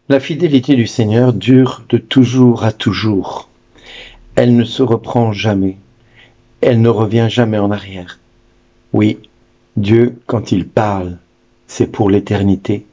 La fidélité du Seigneur dure de toujours à toujours. Elle ne se reprend jamais. Elle ne revient jamais en arrière. Oui, Dieu, quand il parle, c'est pour l'éternité.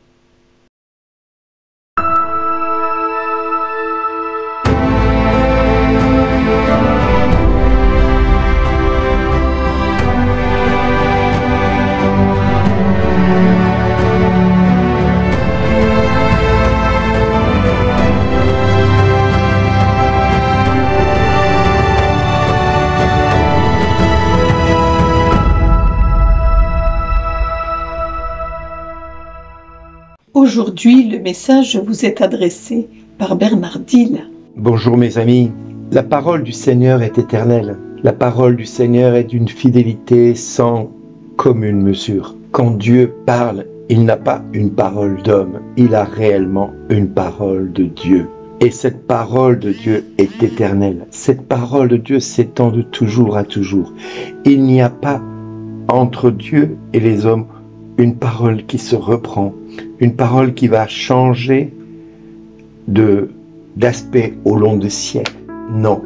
Aujourd'hui, le message vous est adressé par Bernard Dill. Bonjour mes amis, la parole du Seigneur est éternelle. La parole du Seigneur est d'une fidélité sans commune mesure. Quand Dieu parle, il n'a pas une parole d'homme, il a réellement une parole de Dieu. Et cette parole de Dieu est éternelle. Cette parole de Dieu s'étend de toujours à toujours. Il n'y a pas entre Dieu et les hommes une parole qui se reprend, une parole qui va changer d'aspect au long des siècles. Non,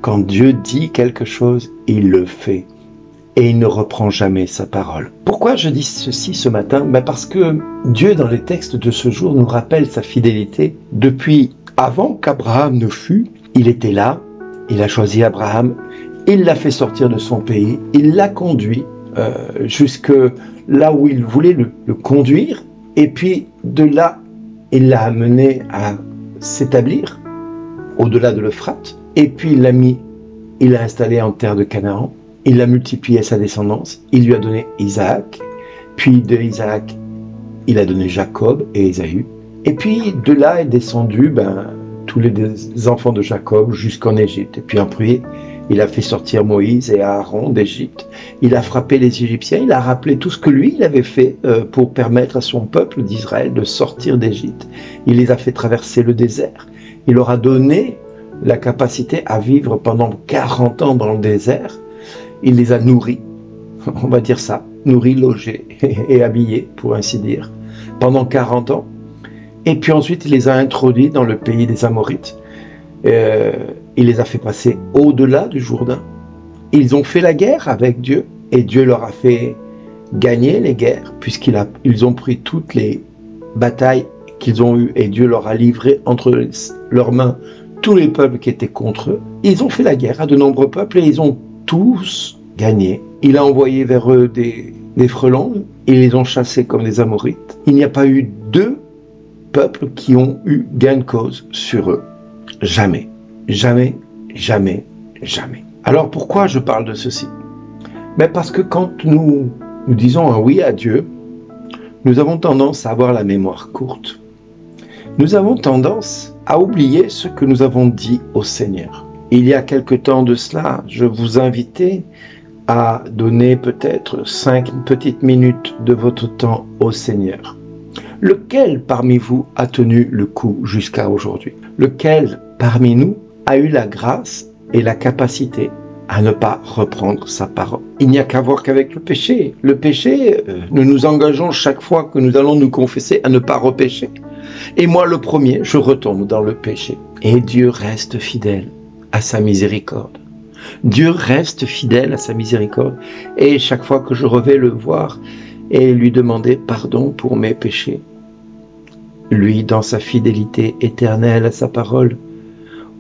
quand Dieu dit quelque chose, il le fait. Et il ne reprend jamais sa parole. Pourquoi je dis ceci ce matin ? Parce que Dieu, dans les textes de ce jour, nous rappelle sa fidélité. Depuis avant qu'Abraham ne fût, il était là, il a choisi Abraham, il l'a fait sortir de son pays, il l'a conduit jusque là où il voulait le conduire, et puis de là, il l'a amené à s'établir au-delà de l'Euphrate, et puis il l'a installé en terre de Canaan, il a multiplié sa descendance, il lui a donné Isaac, puis de Isaac, il a donné Jacob et Ésaü, et puis de là est descendu tous les enfants de Jacob jusqu'en Égypte, et puis après, il a fait sortir Moïse et Aaron d'Égypte. Il a frappé les Égyptiens. Il a rappelé tout ce que lui, il avait fait pour permettre à son peuple d'Israël de sortir d'Égypte. Il les a fait traverser le désert. Il leur a donné la capacité à vivre pendant 40 ans dans le désert. Il les a nourris, on va dire ça, nourris, logés et habillés, pour ainsi dire, pendant 40 ans. Et puis ensuite, il les a introduits dans le pays des Amorites. Il les a fait passer au-delà du Jourdain. Ils ont fait la guerre avec Dieu et Dieu leur a fait gagner les guerres puisqu'ils ont pris toutes les batailles qu'ils ont eues et Dieu leur a livré entre leurs mains tous les peuples qui étaient contre eux. Ils ont fait la guerre à de nombreux peuples et ils ont tous gagné. Il a envoyé vers eux des frelons, ils les ont chassés comme des Amorites. Il n'y a pas eu 2 peuples qui ont eu gain de cause sur eux. Jamais. Jamais, jamais, jamais. Alors pourquoi je parle de ceci ? Parce que quand nous disons un oui à Dieu, nous avons tendance à avoir la mémoire courte. Nous avons tendance à oublier ce que nous avons dit au Seigneur. Il y a quelque temps de cela, je vous invitais à donner peut-être 5 petites minutes de votre temps au Seigneur. Lequel parmi vous a tenu le coup jusqu'à aujourd'hui ? Lequel parmi nous a eu la grâce et la capacité à ne pas reprendre sa parole. Il n'y a qu'à voir qu'avec le péché. Le péché, nous nous engageons chaque fois que nous allons nous confesser à ne pas repécher. Et moi, le premier, je retombe dans le péché. Et Dieu reste fidèle à sa miséricorde. Dieu reste fidèle à sa miséricorde. Et chaque fois que je revais le voir et lui demander pardon pour mes péchés, lui, dans sa fidélité éternelle à sa parole,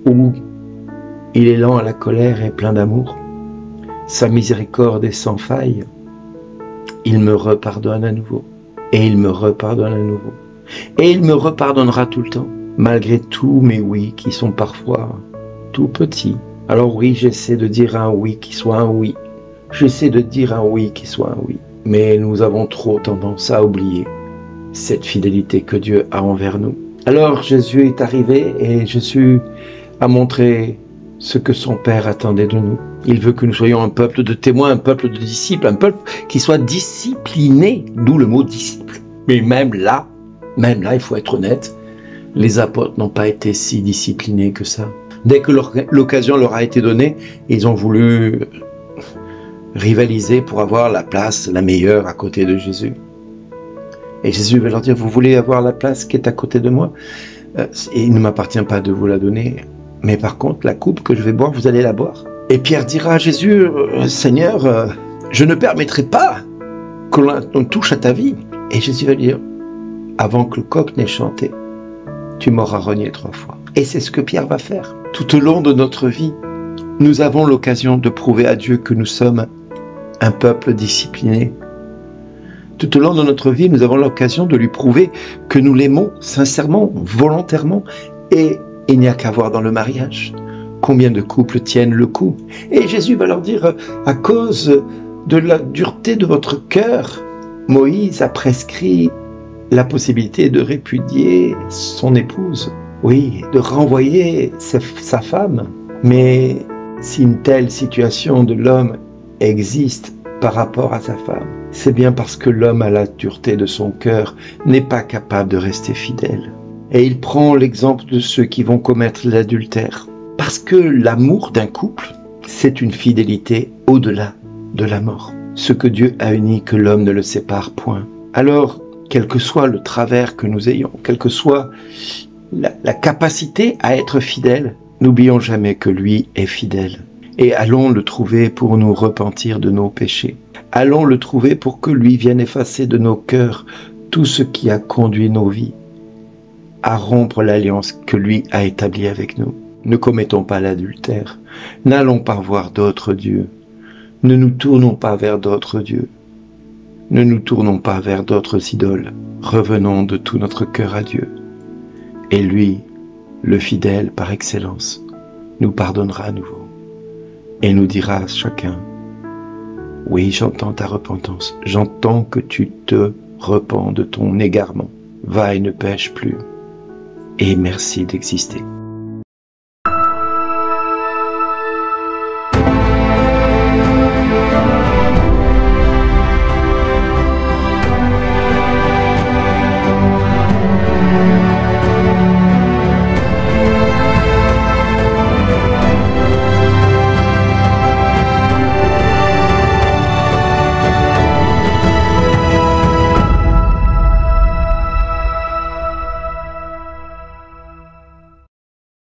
où il est lent à la colère et plein d'amour, sa miséricorde est sans faille, il me repardonne à nouveau, et il me repardonne à nouveau, et il me repardonnera tout le temps, malgré tous mes oui qui sont parfois tout petits. Alors oui, j'essaie de dire un oui qui soit un oui, j'essaie de dire un oui qui soit un oui, mais nous avons trop tendance à oublier cette fidélité que Dieu a envers nous. Alors Jésus est arrivé et Jésus a montré ce que son Père attendait de nous. Il veut que nous soyons un peuple de témoins, un peuple de disciples, un peuple qui soit discipliné, d'où le mot disciple. Mais même là, il faut être honnête, les apôtres n'ont pas été si disciplinés que ça. Dès que l'occasion leur a été donnée, ils ont voulu rivaliser pour avoir la place la meilleure à côté de Jésus. Et Jésus va leur dire, vous voulez avoir la place qui est à côté de moi ? et il ne m'appartient pas de vous la donner. Mais par contre, la coupe que je vais boire, vous allez la boire. Et Pierre dira à Jésus, Seigneur, je ne permettrai pas qu'on touche à ta vie. Et Jésus va dire, avant que le coq n'ait chanté, tu m'auras renié 3 fois. Et c'est ce que Pierre va faire. Tout au long de notre vie, nous avons l'occasion de prouver à Dieu que nous sommes un peuple discipliné. Tout au long de notre vie, nous avons l'occasion de lui prouver que nous l'aimons sincèrement, volontairement. Et il n'y a qu'à voir dans le mariage combien de couples tiennent le coup. Et Jésus va leur dire, à cause de la dureté de votre cœur, Moïse a prescrit la possibilité de répudier son épouse. Oui, de renvoyer sa femme. Mais si une telle situation de l'homme existe par rapport à sa femme, c'est bien parce que l'homme à la dureté de son cœur n'est pas capable de rester fidèle. Et il prend l'exemple de ceux qui vont commettre l'adultère. Parce que l'amour d'un couple, c'est une fidélité au-delà de la mort. Ce que Dieu a uni, que l'homme ne le sépare point. Alors, quel que soit le travers que nous ayons, quelle que soit la capacité à être fidèle, n'oublions jamais que lui est fidèle. Et allons le trouver pour nous repentir de nos péchés. Allons le trouver pour que lui vienne effacer de nos cœurs tout ce qui a conduit nos vies à rompre l'alliance que lui a établie avec nous. Ne commettons pas l'adultère. N'allons pas voir d'autres dieux. Ne nous tournons pas vers d'autres dieux. Ne nous tournons pas vers d'autres idoles. Revenons de tout notre cœur à Dieu. Et lui, le fidèle par excellence, nous pardonnera à nouveau. Et nous dira à chacun, oui, j'entends ta repentance. J'entends que tu te repens de ton égarement. Va et ne pêche plus. Et merci d'exister.